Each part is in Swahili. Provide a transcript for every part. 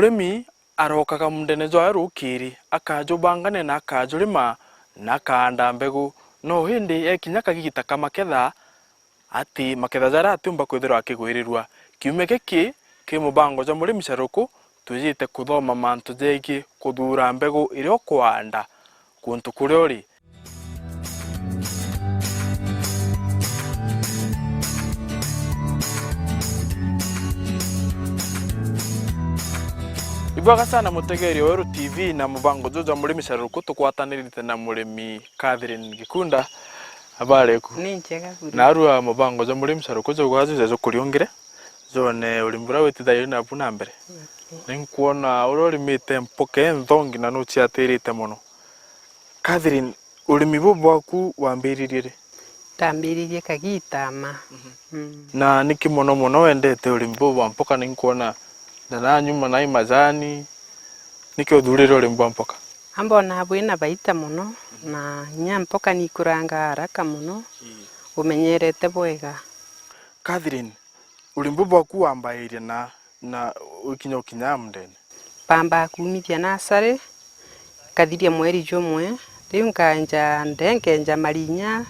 murimi arokaga mundene jwa rukiri akajubangane na akajurima na kaanda mbegu no hindi ekinya kagigita kamaketha ati maketha jara atumba kwithirwa akigwirirwa kiume giki ki mubango jwa murimi Saruku tujite kuthoma mantu jegi kuthura mbegu irio kwanda kuntu kuria uri. Ibwaga sana mutegeri wa Eru TV na mubango jwa murimi Saruku tukwatanirite na murimi Catherine Gikunda. Habari ku? Ni njega buri. Narua mubango jwa murimi Saruku jo gwazu zo kuriongire. Zone ulimbura wetithayo na buna mbere. Ninkuona urorimite mpoke nthongi na nuchi atirite muno. Catherine, urimi bubu waku wambiririe? Tambiririe kagitama. Na niki muno muno wendete urimi bubu wa mpoka ninkuona na nyuma na imazani niki uthurire urimi wa mpoka? Ambona bwina baita muno na nya mpoka ni kuranga haraka muno umenyerete bwega. Catherine, urimi bubu waku wambairie na ukinya mndene? Pamba kumithia nasare kathiria mweri jumwe riu nkanja ndengenja marinya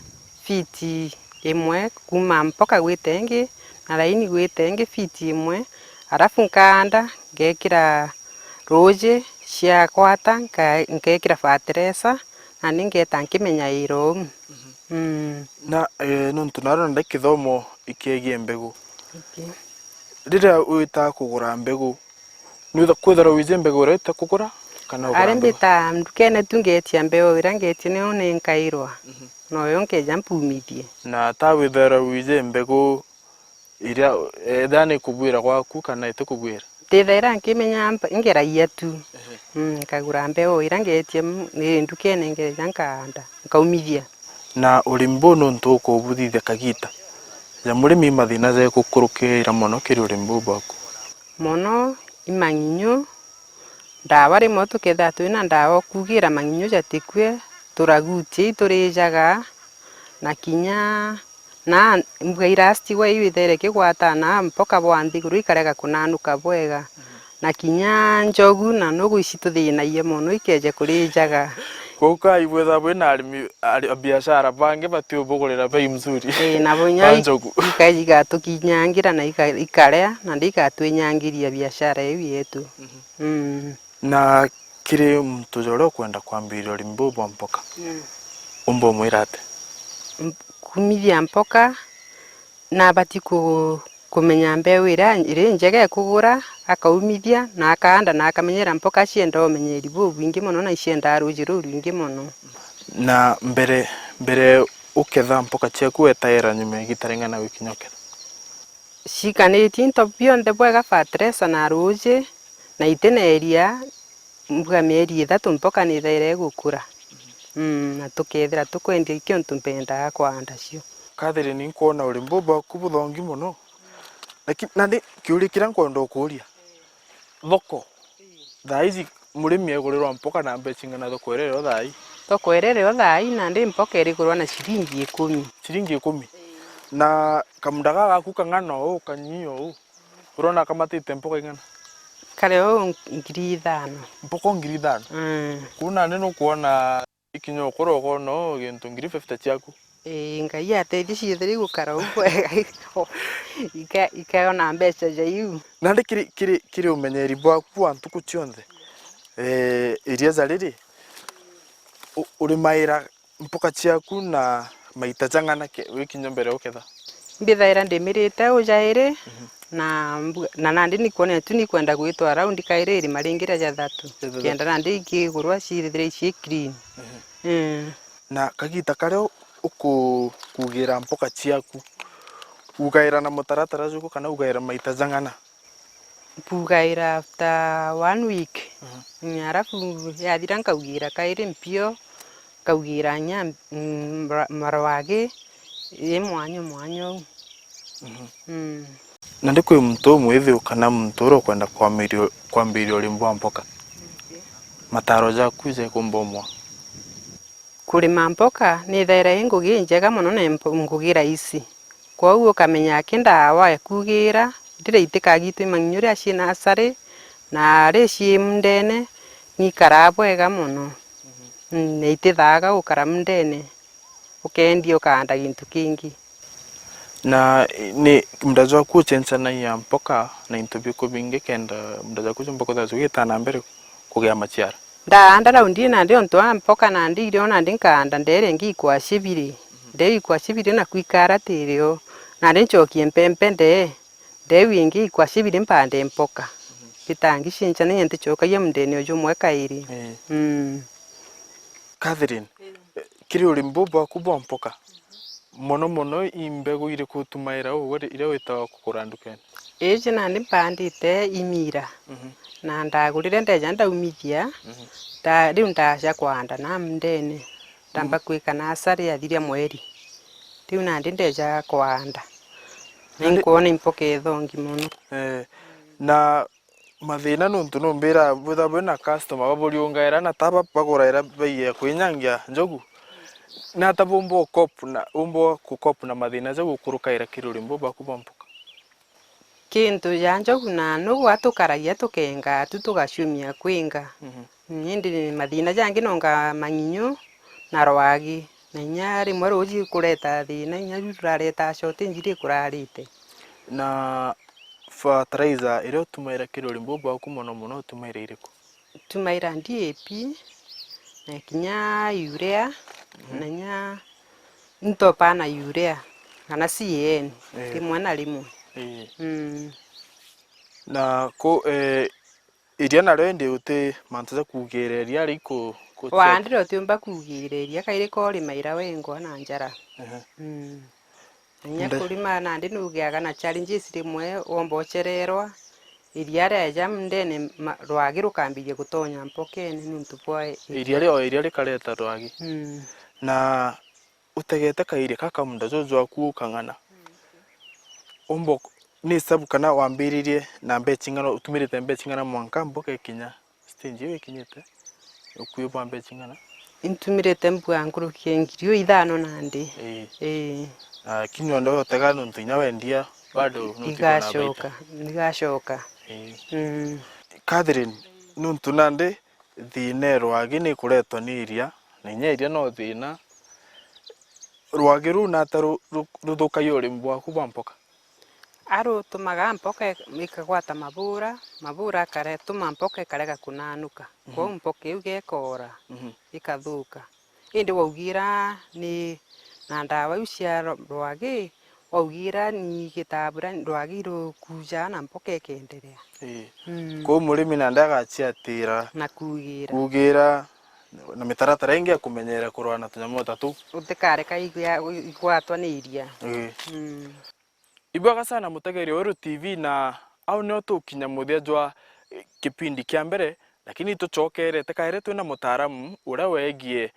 fiti imwe kuma mpoka gwitengi na laini gwitengi fiti imwe arafu nkaanda ngekira roje cia kwata ngekira fertilizer na ningeta nkimenya iro. Na nuntu naro ndakithomo ikigie mbegu. Rira uita kugura mbegu nutha kwithara wije mbegu ureta kugura kana ugura? Arembita ndukene tungetia mbegu ira ngetie ne one nkairwa no yo nkeja mpumithie na ta withara wije mbegu iria ethani kubwira gwaku kana ite kubwira? Tethera nkimenya ngeraia tu nkagura mbegu ira ngetie ni ndukene ngeja nkaanda nkaumithia. Na urimbo nuntu ukubuthithia kagita ya murimi mathina ze kukurukira muno kiri urimbo baku muno imanginyo ndawa rimwe tuketha twina ndawa kugira manginyo jatikwe turagutie turijaga na kinya na mbgairasti wa ibithere kigwata na mpoka bwandi guru ikarega kunanuka bwega na kinya njogu na nugu isituthinaie muno ikeje kurijaga kuka ibwetha bwina arimi biashara bange batiubugurira bei mzuri na bonya ikajiga tukinyangira na ikarea na ndikatwenyangiria biashara yetu. Na kiri mtu joro kwenda kwambiria urimi bubu wa mpoka umbo mwirate kumithia mpoka na bati kumenya mbeu iri njega kugura akaumithia na akaanda na akamenyera mpoka cienda umenyeri bubu ingi muno na cienda rujiro rwingi muno. Na mbere uketha mpoka ciaku wetaira nyume gitarengana wikinyokera cikanĩtie into bionthe bwega fertilizer na ruje na iteneria mbuga mieri 3 mpoka ni thaire gukura na tukethira tukwendia ikio ntumpendaga kwanda cio. Catherine nkuona urimi bubu waku buthongi muno lakini nandi kiurikira nkwenda ukuria thoko thaizi murimi egurirwa mpoka na mbeca ngana thoko erero thai? Thoko erero thai na ndi mpoka erigurwa na shilingi 10. Shilingi 10? Na kamundaga gaku kang'ana ũũ kanyinyi ũũ urona kamatite mpoka ing'ana? Kare ũũ 5,000. Mpoka 5,000? Kuna nini ukuona ikinyo ukorogo no gintu 50 ciaku? Ngai ateithie ciethire gukara ubwega ikaona mbeca jaiu. Nandi kiri umenyeri bwaku wa ntuku cionthe iria zariri urimaira mpoka ciaku na maita jang'ana wikinya mbere uketha? Mbithaira ndimirite ujairi na nandi nikuona tu ni kwenda gwitwa round kairiri maringira ja 3 kenda nandi ikigurwa cirithire ci clean. Na kagita kare ukugira mpoka ciaku ugaira na mutaratara juko kana ugaira maita jang'ana? Pugaira after 1 week. Arafu yathira nkaugira kairi mpio kaugira nya marwage mwanyo. Na ndikwi mtu mwithi kana mtu uro kwenda kwambiria urimi wa mpoka mataro jaku je kumbomwa? Kurima mpoka ni thaira ngugi njega muno na ngugira ici kwa uo kamenya kindawa kugira ndire itikagitwe manginyuri aci nasari na rĩciĩ mundene ng'ikara bwega mũno nĩ itithaga gũkara mundene ũkendia ũkahanda gintu kingi. Na ni muda jwa kuchenchana ya mpoka na into biko bingi kenda muda jwa kucho mpoka za zugita na mbere kugea machiara. Ndahanda raundi na ndio ntwa mpoka na ndi irio na ndi nkahanda ndere ngikwa cibiri. Ndei kwa cibiri na kwikara tirio na ndi nchokie mpempe nde wingi kwa cibiri mpande mpoka. Bitangi chinchana nyente chokagia mundene ojo mwe kairi. Catherine, kiri ulimbo bwa kubwa mpoka. Mono imbegu iri kutumaira uwe ire wita kukurandukene. Eje na ndi mpandite imira. Na ndagurire ndeja ndaumithia. Riu ndacia kuhanda na mundene. Ndamba kwika nasari athiria mweri. Riu na ndi ndeja kuhanda. Ninkuona impoka ithongi muno. Na mathina nuntu numbira butha bwina customer baburiungaira na taba baguraira baiye kwinyangia njogu. Na tabumbo kopu na umbo kukopu na mathina za gukurukaira kiruri mboba kubwa mpoka. Kintu ya njogu na nugu atukaragia tukenga tutugacumia kwinga. Nindi mathina jangi nonga manginyo na rwagi na nya rimwe ruji kureta thina nya rurareta shoti njiri kurarite. Na fertilizer ire tumaira kiruri mboba kumono tumaira iriko. Tumaira DAP na kinya urea na nya ntopa na urea kana CAN rimwe na rimwe. Na ko iria na rende ute mantaza kugereria riko wandiro tiumba kugireria kaire kori maira wengo na njara. Nya kulima na ndi nugiaga na challenges rimwe wombochererwa iria reja mundene rwagi rukambirie gutonya mpokene nuntu bwa iria rikareta rwagi. Na utegete kaire kaka munda jojo ku kangana. Umbo ni sabu kana wambiririe na mbechi ngana utumirite mbechi ngana mwanka mboka ikinya stage yo ikinyete ukuyo bwa mbechi ngana intumirite mbwa ngurukie ngirio ithano nandi kinyo ndo tegano ntinya wendia bado nigashoka. Catherine nuntu nande thine rwagi ni kuretwa ni iria na inya iria no thina rwagi ru na taru ruthukayo rimbwa kubwa mpoka. Aro tumaga mpoka ikagwata mabura karetuma mpoka ikarega kunanuka. Kwa mpoka iu gekora ikathuka. Indi waugira ni na ndawa iu cia rwagi waugira ni gitabura rwagi rukuja na mpoka ikenderea. Kwa murimi na ndaga ciatira na kugira na mitaratara ingi kumenyera kurwa na tunyamo tatu utikareka igwatwa ni iria. Ibwaga sana mutegeri Weru TV na au nio tukinya muthia jwa kipindi kia mbere lakini tuchokere tekaire twina mutaramu uria wegie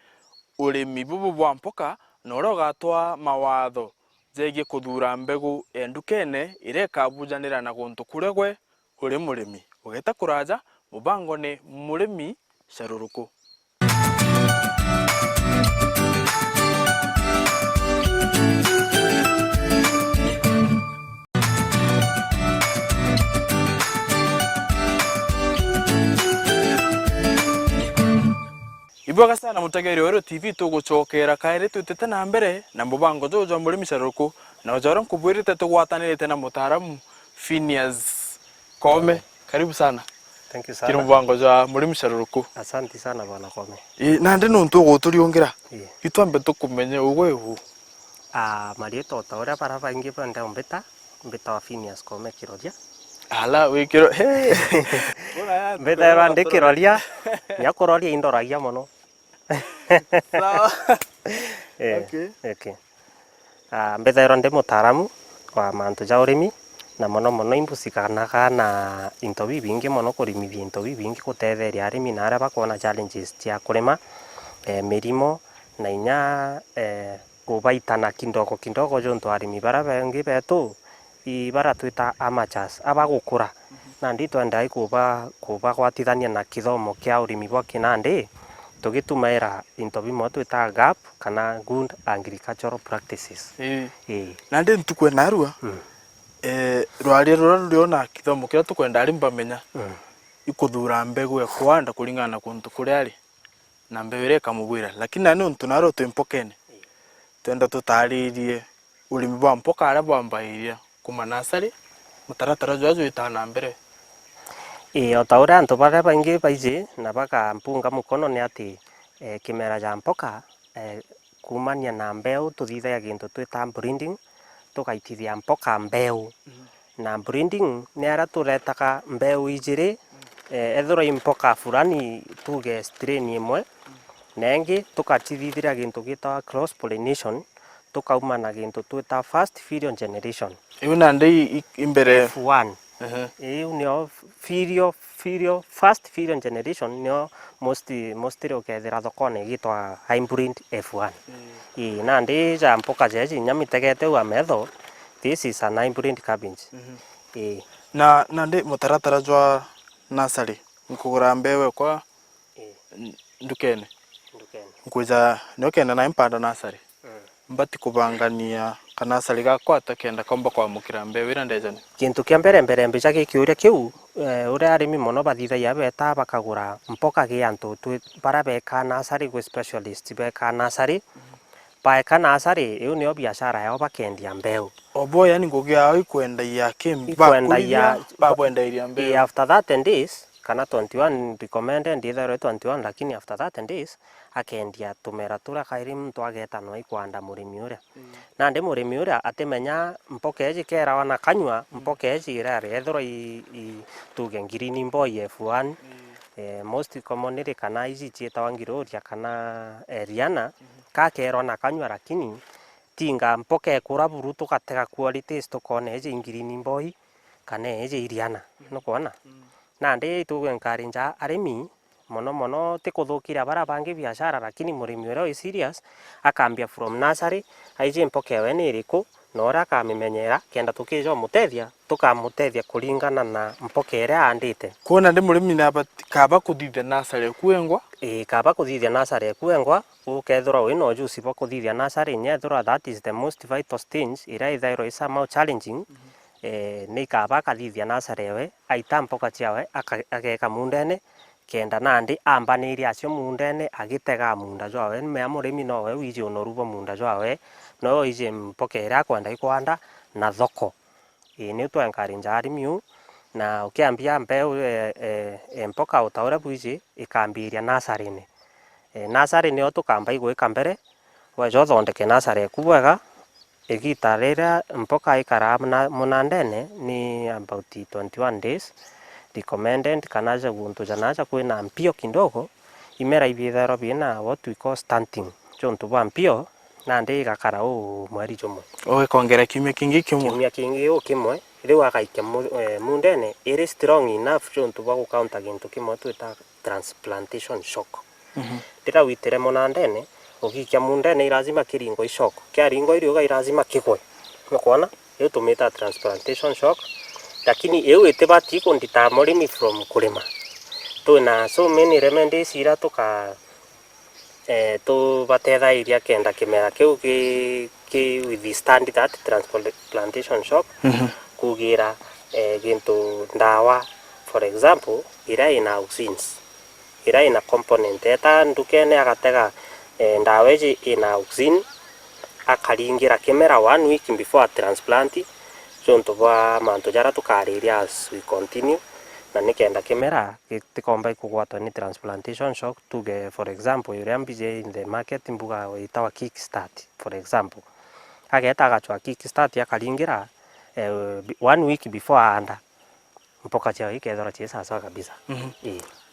urimi bubu bwa mpoka na uria gatwa mawatho jegie kuthura mbegu endukene ire kabujanira na guntu kuregwe uri murimi ugeta kuraja mubango ni murimi Sharuruku. Ibwaga sana mutegeri Weru TV tuguchokera kaire tutete na mbere na mubango jojo murimi Sharuruku na ojoro nkubwirite tugwatanirite na mutaramu Phineas Kome. Karibu sana. Thank you sana. Kiri mubango jwa murimi Sharuruku. Asante sana bwana Kome. Nande nuntu guturiungira. Itwambe tukumenye ugwe hu. Marieto tora para baingi pande mbeta wa Phineas Kome kiroria. Ala wikiro he. Mbeta bande kiroria. Nyakororia indoragia mono. Sawa. Okay. Mbeta ronde mutaramu wa mantu ja urimi na mono imbusikanaga na into bibingi mono kurimi bintu bibingi gutetheria arimi na aria bakona challenges cia kurima mirimo na inya kubaitana kindogo jonto arimi bara bengi betu ibara twita amateurs abagukura na ndito ndai kuba gwatithania na kithomo kia urimi bwa kinandi tugitumaira into bimo twita gap kana good agricultural practices. Nande ntukwe narua rwari ruriona kithomo kia tukwenda ari mbamenya ikuthura mbegu ya kuanda kulingana na kuntu kuria ari na mbegu iria ikamugwira lakini na nuntu naro twimpokene twenda tutaririe urimi bwa mpoka aria bwambairia kuma nasari mutaratara jwa jwita na mbere o ta uria antu baria baingi baiji na bakampunga mukono ni ati kimera ja mpoka kumania na mbeu tuthithagia gintu twita breeding tugaitithia mpoka mbeu na breeding ni aria turetaga mbeu ijiri ethira impoka fulani tuge strain imwe na ingi tukachithithia gintu gitawa cross pollination tukauma na gintu twita first filial generation iu na ndi imbere F1 iu nio filial first filial generation nio mostly ukethira thokone gitwa hybrid F1 na ndi ja mpoka jeji nyamitegete wa metho this is an hybrid cabbage na ndi mutaratara jwa nasari nkugura mbewe kwa ndukene nkuja nokenda na impanda nasari mbati kubangania kanasari gakwa atakenda komba kwa mukira mbewe ira ndejani kintu kia mbere mbica gikiuria kiu uria arimi mono bathithagia beta bakagura mpoka gi antu twi bara beka nasari gwi specialist beka nasari baeka nasari iu nio biashara yao bakendia mbeu obo yani ngugia ikwendaia kimbi babwendaia mbewe after 30 days kana 21 recommended either 21 lakini after 30 days akendia tumera tura kairi mtu ageta no ikwanda murimi uria na ndi murimi uria atimenya mpoka eji kera wana kanywa mpoka eji irari ethro tuge green boy F1 most commonly kana izi chietawa ngiroria kana Riana kakero na kanywa lakini tinga mpoka ekura buru tukatega qualities tukone eji green boy kana eji Riana no kuona na ndi tuge nkarinja arimi mono tikuthukira bara bangi biashara lakini murimi uria serious akambia from nursery aije mpoka ewe ni iriku na ora akamimenyera kenda tukijo mutethia tukamutethia kulingana na mpoka iria andite kuona ndi murimi na kaba kuthithia nursery kuengwa kaba kuthithia nursery kuengwa ukethura wino juice bo kuthithia nursery nyethura that is the most vital stage ira ithairo isa more challenging ni kaba kathithia nursery ewe aita mpoka ciawe ageka mundene kenda nandi ambaniria acio mundene agitega munda jwawe mea murimi nowe wije onorubo munda jwawe no ije mpoka ira kwenda ikwanda na thoko ni tu encourage arimiu na ukiambia mbeu mpoka utaura bwije ikambiria nasari nasari ni otukamba igwika mbere wejo thondeke nasari kubwega igita rira mpoka ikara munandene ni about 21 days recommended kanaja guntu janaja kwina mpio kidogo imera ibithero bina what we call stunting jontu bwa mpio na ndi gakara mweri jumwe kongera kimwe kingi kimwe riu akaike mundene iri strong enough jontu bwa counter gintu kimwe twita transplantation shock ndira witire munandene ugikia mundene irazima kiringo ishoko kia ringo irio irazima kigwe no kuona iyo tumita transplantation shock lakini iyo itibati kundita murimi from kurima tuna so many remedies ira tuka tu batetha iria kenda kimera kiu ki withstand that transplantation shock kugira gintu ndawa for example ira ina auxins ira ina component eta ndukene agatega ndawa eji ina auxin akaringira kimera 1 week before transplant jonto bwa manto jara tukariria as we continue na nikenda kimera gitikomba ikugwatwa ni transplantation shock tuge for example yure mbije in the market mbuga itawa kickstart for example ageta agachwa kickstart akaringira 1 week before anda mpoka chao ikethora chisa sawa kabisa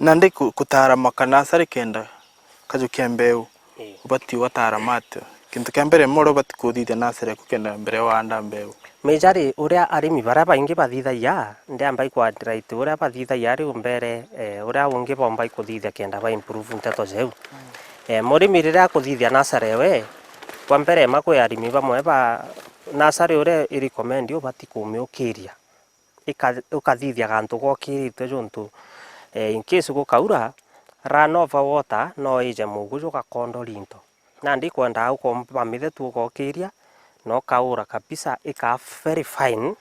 na ndi kutara makanasari kenda kajukia mbeu ubati watara mate kintu kia mbere moro bati kuthithia nasari kukenda mbere wa anda mbeu mejari uria arimi bara baingi bathithagia ndiamba ikwadira itu uria bathithagia ri umbere uria ungi bomba ikuthithia kenda ba improve nteto jeu murimi rira kuthithia nasari we kwa mbere makwe arimi bamwe ba nasari uria i recommend ubati kumiukiria ukathithia gantu gokirite juntu in case gukaura run over water no ije mugujo gakondo linto na ndi kwenda ukomba mithe tu gokiria no kaura kabisa ika very fine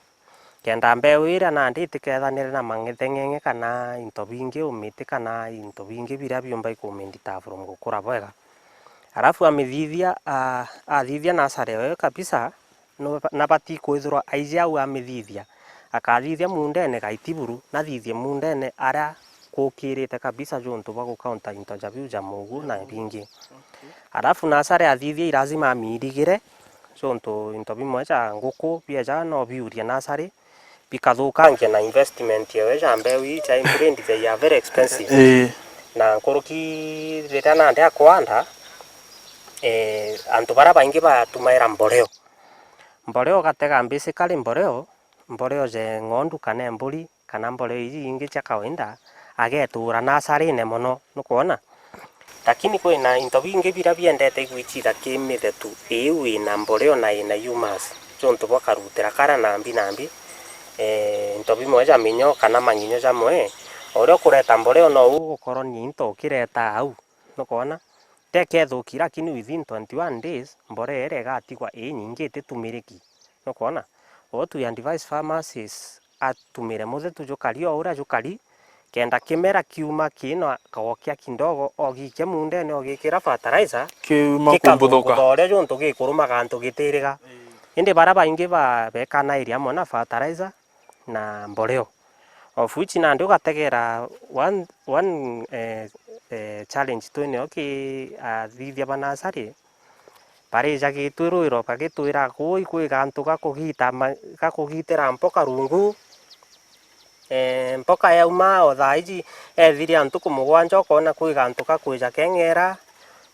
kenda mbeu ira nandi itikethanire na mang'etheng'eng'e kana into bingi umite kana into bingi biria biumba ikumindita from gukura bwega. Arafu amithithia athithia nasari we kabisa na bati kwithirwa aije au amithithia akathithia mundene gaitiburu na thithie mundene ara kukirite kabisa juntu bwa gukaunta into jabiu ja mugu na bingi. Arafu nasari athithia lazima amirigire juntu into bimwe ja nguku bieja no biuria nasari bikathukangia na investment yewe ja mbeu ii ja imbrand they are very expensive. Na nkuruki rira nandi akwanda antu bara baingi batumaira mboreo gatega basically mboreo je ng'ondu kana mburi kana mboreo iji ingi cha kawaida agetura nasarine mono nukuona. Lakini kwina into bingi bira biendete gwichira kimithetu iu ina mboreo na ina humus juntu bokarutira kara nambi into bimwe ja minyo kana manginyo jamwe orio kureta mboreo no ugukorwo ni into ukireta au nukuona tekethuki lakini within 21 days mboreo ere gatigwa nyingi itumiriki nukuona. What we advise farmers is atumire muthetu jukari ora jukari kenda kimera kiuma kino kagokia kindogo ogikia mundene ogikira fertilizer kiuma kumbuthuka ore juntu gikuruma gantu gitiriga indi bara baingi bekana iria mona fertilizer na mboreo of which nandi ugategera one challenge twene athithia banasari pare jagitwirwiro bagitwira kwi gantu gakugitira mpoka rungu mpoka yauma o thaiji ethiria antu kumugwanja ukona kwi gantu gakwija keng'era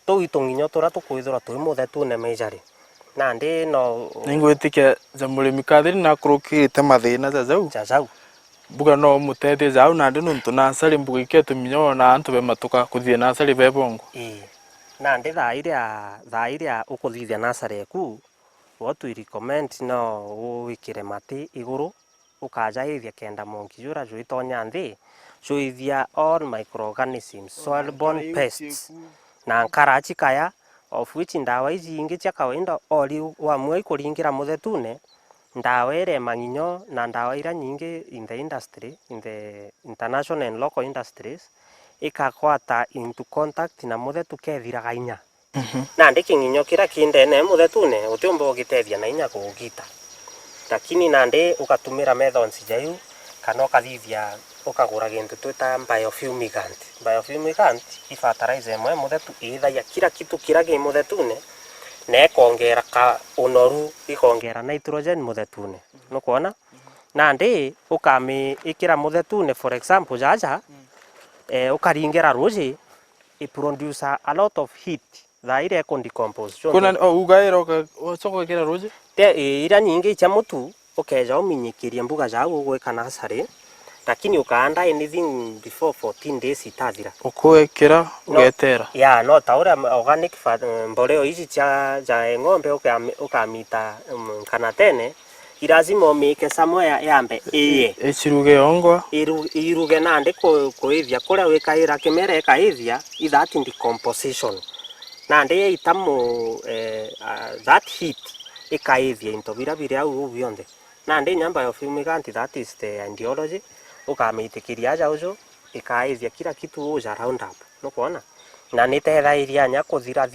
tuitunginyo tura tukwithira twi muthetune mejari nandi no ningwitikia ja murimi kathiri na kurukirite mathina jajau buga no mutethie jau nandi nuntu nasari mbuga iketu minyo na antu be matuka kuthie nasari be bongo nandi thairia ukuthithia nasari eku what we recommend no uwikire mati iguru ukajaithia kenda monki jura juitonya nthi juithia all microorganisms soil-borne pests na nkarachi kaya of which ndawa ici ingi cia kawaida ori wamwe ikuringira muthetune ndawa ire manginyo na ndawa ira nyingi in the industry in the international and local industries ikakwata into contact na muthetu kethiraga inya nandi kinginyo kira kindene muthetune utiumba ugitethia na inya kugita lakini nandi ukatumira methods jaiu kana ukathithia ukagura gintu twita biofumigant ifertilizer imwe muthetu ithaia kila kitu kira gi muthetune na ikongera ka unoru ikongera nitrogen muthetune nukuona nandi ukami ikira muthetune for example jaja ukaringira ruji produce a lot of heat thaire decompose kuna ugaira soko kira ruji ira nyingi cha mutu ukeja uminyikiria mbuga jau gweka nasari lakini ukaanda anything before 14 days itathira ukuekera ugetera no taura organic mboreo hizi cha ng'ombe ukamita kana tene ilazima umike somewhere yambe ichiruge ongwa iruge nandi kuithia kuria wikaira kimera ikaithia that decomposition nandi itamu that heat ikaithia into bira au bionde nandi nyamba ya fumigant that is the ideology ukamitikiria jaujo ikaithia kila kitu uja round up nukuona na nitethairia nya kuthira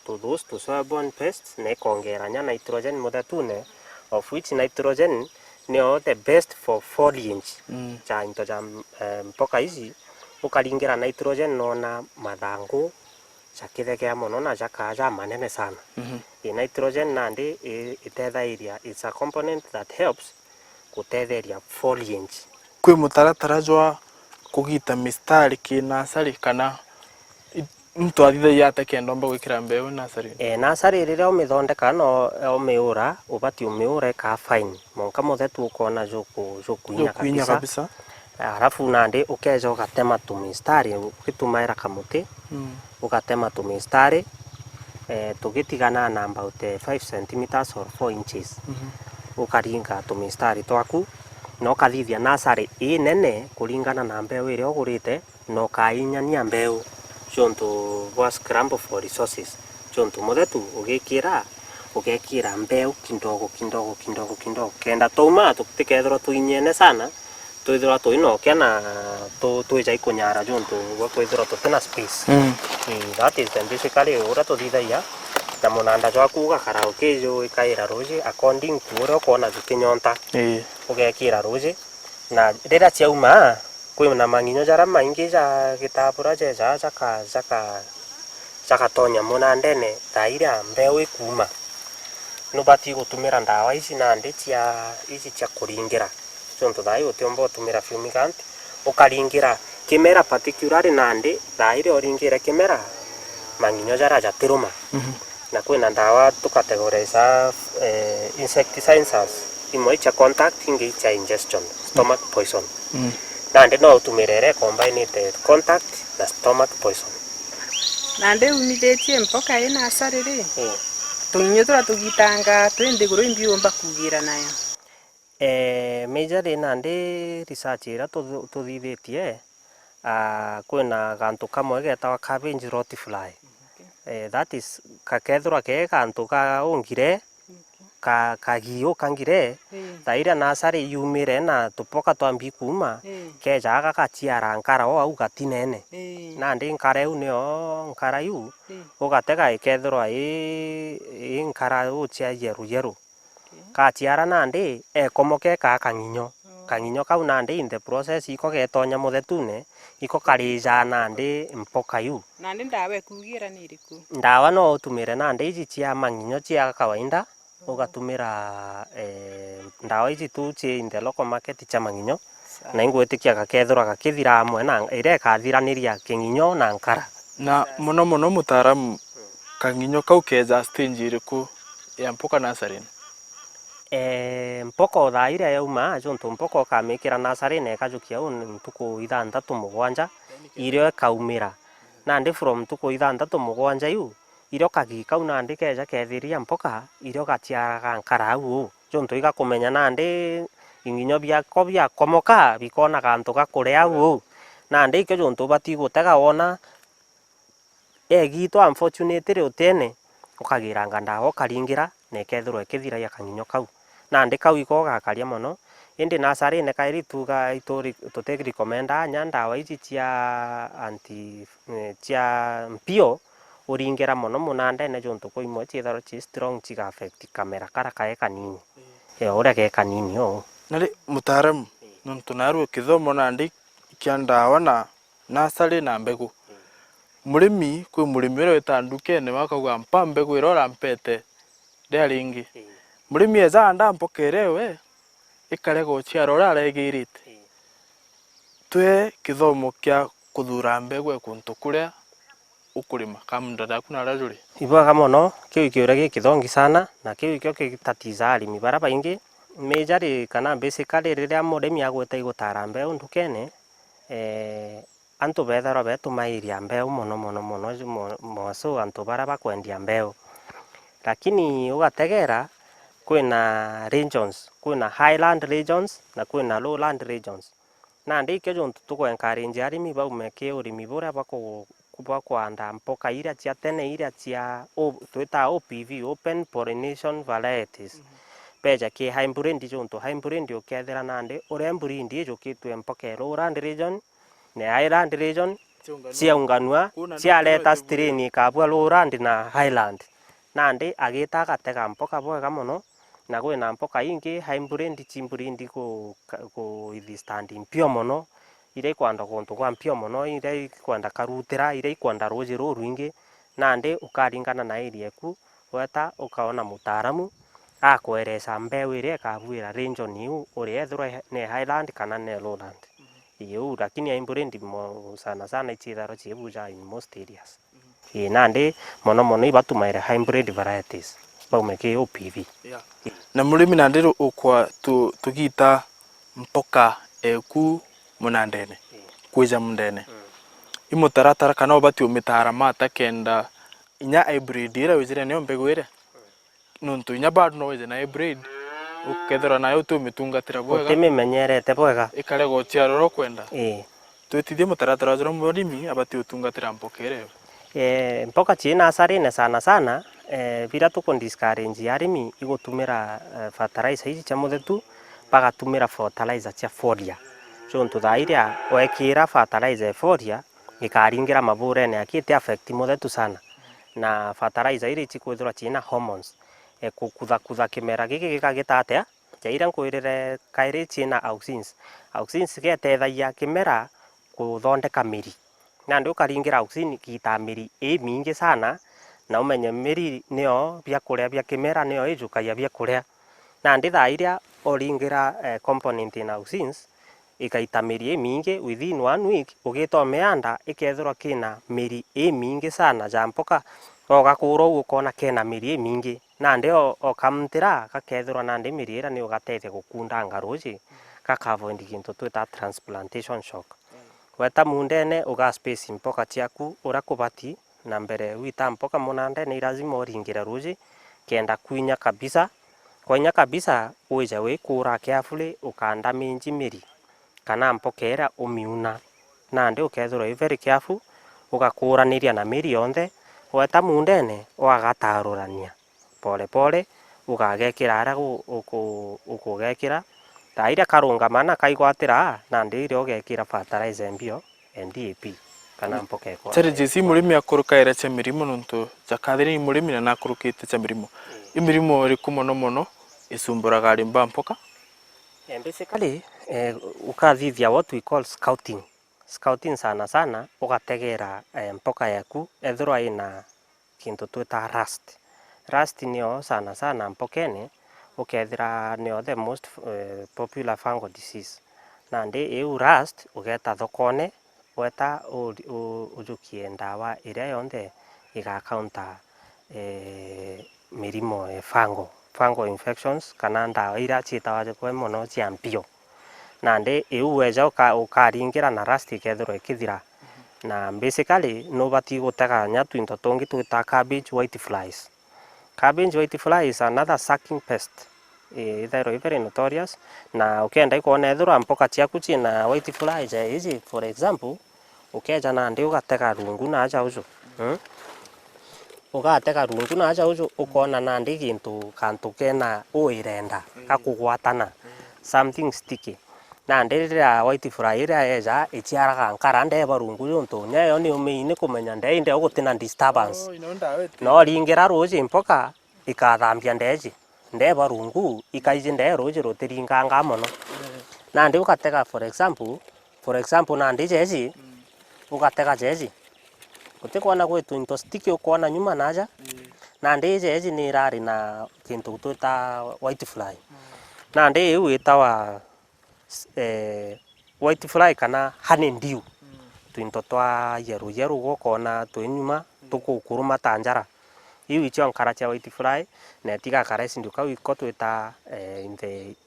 to those to soil-borne pests na ikongera nya nitrogen muthetune of which nitrogen nio the best for foliage cha into ja mpoka hizi ukaringira nitrogen nona mathangu chakithekea mono na jakaja manene sana nitrogen nandi itethairia it's a component that helps kutetheria foliage kwi mutaratara jwa kugita mistari kinasari kana mtu athithagia ate kenda omba gwikira mbeu nasari nasari rira umithondeka no umiura ubati umiure ka fine monka muthetu ukona jukuinya kabisa alafu nandi ukeja ugatema tumistari ukitumaira kamuti ugatema tumistari tugitigana na about 5 cm or 4 inches ukaringa tumistari twaku no kathithia nasari nene kuringana na mbeu iria ugurite no kainyania mbeu juntu bwa scramble for resources juntu muthetu ugikira ugekira mbeu kidogo kidogo kidogo kidogo kenda tuma tutikethirwa tuinyene sana twithirwa twinokia na twijai kunyara juntu gwithirwa tutina space. That is the basically ura tuthithagia na munanda jwaku ugakara ukijo ikaira ruji according to uria ukona gikinyonta ugekira ruji na rira ciauma kwina manginyo jara maingi ja gitabura jeja jakatonya munandene thaira mbeu ikuma nubati gutumira ndawa ici nandi cia kuringira juntu thai utiomba utumira fumigant ukaringira kimera particularly nandi thaira uringira kimera manginyo jara jatiruma na kwina ndawa tukategoriza insecticides imwe cha contact ingi cha ingestion stomach poison nandi no utumirere combined contact na stomach poison nande umithitie mpoka ina asariri tunyo tura tugitanga twende guru imbiomba kugira nayo major nandi research ira tuthithitie kwina gantu kamwe getawa cabbage rot fly. That is kakethura ke kantu ka ungire kagio kangire thaira nasari yumire na tupoka twambi kuma kejaga kachiara nkara o au gatinene nandi nkara u nio nkara yu ugatega ikethura nkara u chia yeru kachiara nandi ekomoke ka kanginyo kau nandi in the process iko getonya muthetune iko karija nandi mpoka yu nandi ndawe kugira ni iriku ndawa no utumire nandi ici cia manginyo cia kawaida ugatumira ndawa ici tu cia in the local market cia manginyo na ingwitikia gakethura gakithira amwe na ire kathiraniria kinginyo na nkara na muno mutaaramu kanginyo kau keja stage iriku ya mpoka nasarine mpoko thaira yauma juntu mpoko kamikira nasari na ikajukia ntuku 6-7 irio kaumira nandi from ntuku 6-7 yu irio kagikau nandi keja kethiria mpoka irio gachiaraga nkara au juntu igakumenya nandi inginyo biako biakomoka bikona gantu gakuria au nandi ikyo juntu bati gutega wona egito unfortunately utene ukagira nganda ukaringira na ikethirwa ikithiraia kanginyo kau nandi kau iko gakaria muno indi nasari ne kairi tuga itori tutegi recommenda nyandawa ici cia anti cia mpio uringira muno munande ne juntu ko imwe chitharo chi strong chiga affect kamera kara kae kanini ura ke kanini o nari mutaaramu nuntu naru kithomo nandi kia ndawa na nasari na mbegu murimi kwi murimi ura witandukene wakauga mpa mbegu irora mpete ria ringi murimi eza nda mpokerewe ikarega uchiara ura aregirite twe kithomo kia kuthura mbegu ekuntu kuria ukurima kamunda daku na rajuri ibwaga muno kiu kiura gikithongi sana na kiu kio kitatiza arimi bara baingi major kana basically riria murimi agweta igutara mbeu ndukene antu bethara betumairia mbeu muno moso antu bara bakwendia mbeu lakini ugategera kwina regions kwina highland regions na kwina lowland regions nandi ikyo juntu tukwencourage arimi baumeke urimi bura bakubwa kwanda mpoka iria cia tene iria cia twita OPV open pollination varieties beja ki hybrid juntu hybrid ukethira nandi ure hybrid ijukitwe mpoka lowland region na highland region cia unganua cia leta strain kabwa lowland na highland nandi agita gatega mpoka bwega muno na gwina mpoka ingi hybrid chimbrindi ko ithi standing pio muno ire kwanda guntu kwa pio muno ire kwanda karutira ire kwanda roji rwingi nandi ukaringana na area ku weta ukaona mutaaramu akweresa mbeu ire kabwira region yu uri ethura ne highland kana ne lowland iyo lakini hybrid sana ichitharo chibuja in most areas nandi mono ibatumaire hybrid varieties baumeke OPV na murimi nandi ukwa tugita mpoka eku munandene kwija mundene imutaratara kana obati umitara mata kenda inya hybrid ira wizire ne mbegu ire nuntu inya bado no wizire na hybrid ukethera nayo tu mitungatira bwega utimimenyerete bwega ikarega uchiaroro kwenda twitithie mutaratara jura murimi abati utungatira mpoka ire mpoka china asarine sana bira tukundiscourage arimi igutumira fertilizer ici cia muthetu bagatumira fertilizer cia foliar so ntuthaira wekira fertilizer foliar ikaringira maburene akite affect muthetu sana na fertilizer iri cikwithirwa ciina hormones kukutha kimera giki gikagitate jaira nkwirire kairi ciina auxins getethagia kimera kuthondeka miri na ndu ukaringira auxin kita miri mingi sana na umenye miri nio biakuria bia kimera nio ijukagia biakuria na ndi thairia oringira component in auxins ikaita miri mingi within 1 week ugito meanda ikethirwa kina miri mingi sana jampoka ogakura ukona kena miri mingi na ndio okamtira kakethirwa na ndi miri ira ni ugatethia gukunda ngaruji kakavoid kintu twita transplantation shock weta mundene uga space mpoka ciaku urakubati na mbere wita mpoka munande ni lazima uringire ruji kenda kuinya kabisa uija wikura carefully ukanda minji miri kana mpokera umiuna na ndi ukethirwa very careful ugakũraniria na miri yonthe weta mundene wagatarũrania pole pole ugagekira ara ukugekira taira karungamana kaigwatira na ndi ire ugekira fertilizer mbio NDAP kana mpokeko tari jesi murimi akurukaira cha mirimo nonto jakathiri murimi na akurukite cha mirimo imirimo iri kumono isumburaga arimba mpoka basically ukathithia what we call scouting sana ugategera mpoka yaku ethirwa ina kintu twita rust nio sana mpokene ukethira nio the most popular fungal disease na ndi eu rust ugeta thokone weta ujukie ndawa iria yonthe iga counter mirimo fungal infections kana ndawa iria ciitawa kwe mono cia mpio na ndi eu weja ukaringira na rust ikethirwa ikithira na basically no bati gutega nyatu into tungi twita cabbage white flies is another sucking pest either very notorious na ukenda ikona ethirwa mpoka ciaku cina white flies ici for example ukeja na ndi ugatega rungu na aja uju ugatega rungu na aja uju ukona na ndi kantu kena uirenda kakugwatana something sticky na ndirira white fly ira eja ichiaraga nkara ndeba rungu yonto nyayo ni umeine kumenya ndende ugutina disturbance no ringira ruji mpoka ikathambia ndeji ndeba rungu ikaije nde ruji rutiringanga mono na ndi ukatega for example na ndi jeji ugatega jeji utikwana gwitu into sticky ukona nyuma naja na ndi jeji ni rari na kintu twita white fly na ndi witawa white fly kana honeydew twinto twa yeru gukona twinyuma tukukuruma tanjara iu icho nkara cha white fly na tiga karesi nduka wiko twita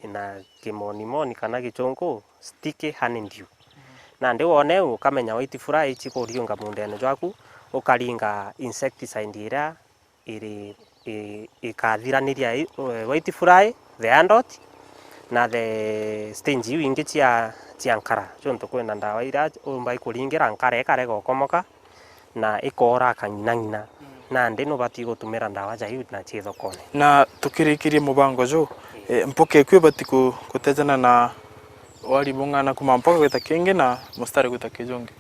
ina kimonimoni kana gichongo sticky honeydew na ndi wone ukamenya white fly chikuriunga mundene jwaku ukaringa insecticide ira iri ikathiraniria white fly the andot na the stage wingi cia nkara chonto kwenda ndawa ira umbai kuringira nkara ekare gokomoka na ikora kanyina na ndi no bati gutumira ndawa jaiu na chithokone na tukirikirie mubango jo mpoke kwe bati kutejana na wali bungana kuma mpoka gwita kingi na mustari gwita kijongi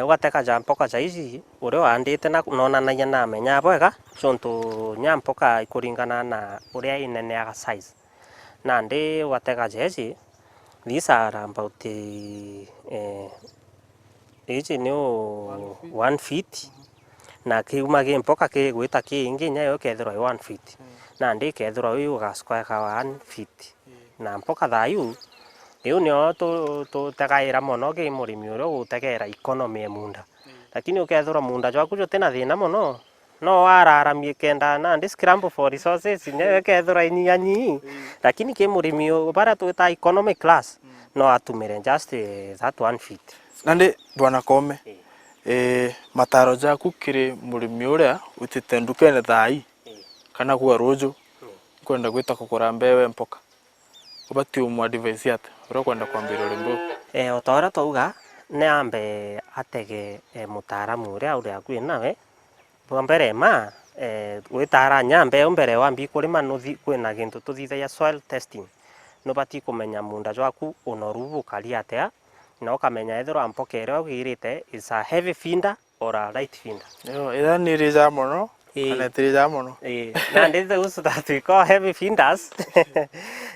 ugateka ja mpoka jaici uri wandite na nonanagia na menya bwega chonto nya mpoka ikuringana na uria inene ya size na ndi ugateka jeji these are about ichi ni 1 feet na kiuma gi mpoka ki gwita kingi nyayo kethirwa 1 feet na ndi kethirwa uyu ugasquare ka 1 feet na mpoka thayu iu nio tutagaira mono gi murimi uria gutegera economy ya munda lakini ukethirwa munda jwaku jotina thina mono no araramie kenda na ndi scramble for resources nyayo kethirwa inyanyi lakini ki murimi bara tuita economic class no atumire just that 1 feet nandi bwana Kome mataro jaku kiri murimi uria utite ndukene thai kana kwa rojo kwenda gwita kugura mbewe mpoka ubati umu advice yate ro kwenda kwambira rimbo otora touga ne ambe atege mutaramu uria kwina we mbere ma witara nyambe mbere wambi kurima nuthi kwina gintu tuthithagia soil testing nubati kumenya munda jwaku unoru bukari atia na ukamenya ethero mpoka ĩrĩa ũgĩrĩte is a heavy feeder or a light feeder. Ĩra nĩ rĩja mũno kana ti rĩja mũno. Na ndĩte ũcũtatwĩka heavy feeders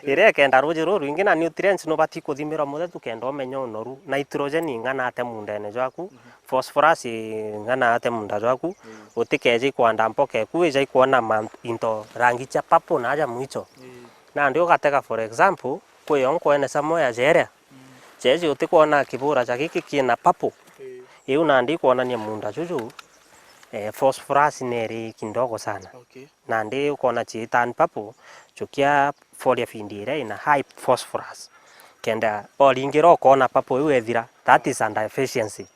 ĩrĩa kenda rũjĩ rũrũ ingĩ na nutrients nubati kũthimĩra mũthetu kenda ũmenya ũnoru nitrogen ingana ate mundene jwaku phosphorus ingana ate munda jwaku utikeje kwanda mpoka eku ija ikuona into rangi cha papo na aja mwicho na ndio gateka for example kwiyonko ene samoya jere jeje utikuona kibura cha giki kina papo iu na ndi kuonania munda juju phosphorus neri kindogo sana na ndi ukoona chitan papo chukia folia findire ina high phosphorus kenda olingiro kuona papo iu ethira that is under efficiency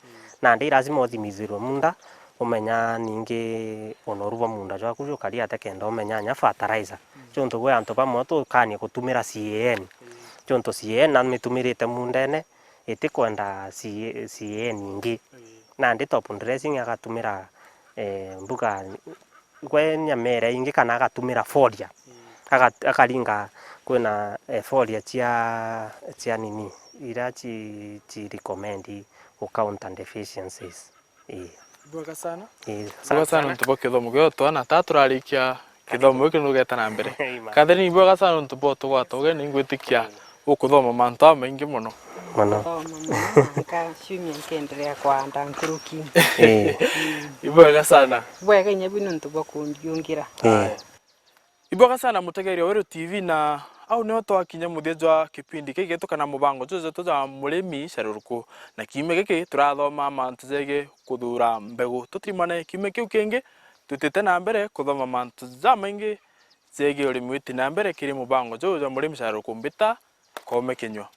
na ndi lazima uthimithirwe munda umenya ningi onoruva munda jwaku jukari ate kenda umenya nya fertilizer chonto gwe anto pamwe tukanie kutumira CAN chonto CAN na mitumirite mundene itikwenda CAN nyingi na ndi top dressing agatumira mbuga gwe nyamere ingi kana agatumira folia akaringa kwina folia chia nini ira chi recommend ku counter deficiencies. Bwega sana. Bwega sana ntubo kithomo gyo twana taturarikia kithomo giki nugeta na mbere. Katheri bwega sana ntubo tugwatoge ni ngwitikia ukuthoma mantu amaingi muno. Muno. Ka shumi nkendelea kwa ndankuruki. Bwega sana. Bwega nyabino ntubo kundiungira. Ibwega sana mutegeria Weru TV na au nio twakinya muthia kipindi kiki tukana mubango tuzo tuza murimi caruruku na kiume giki turathoma mantu jege kuthura mbegu tutrimane kiume kiu kingi tutite na mbere kuthoma mantu maingi jege urimi witi na mbere kiri mubango tuzo murimi caruruku mbita kome kinywa.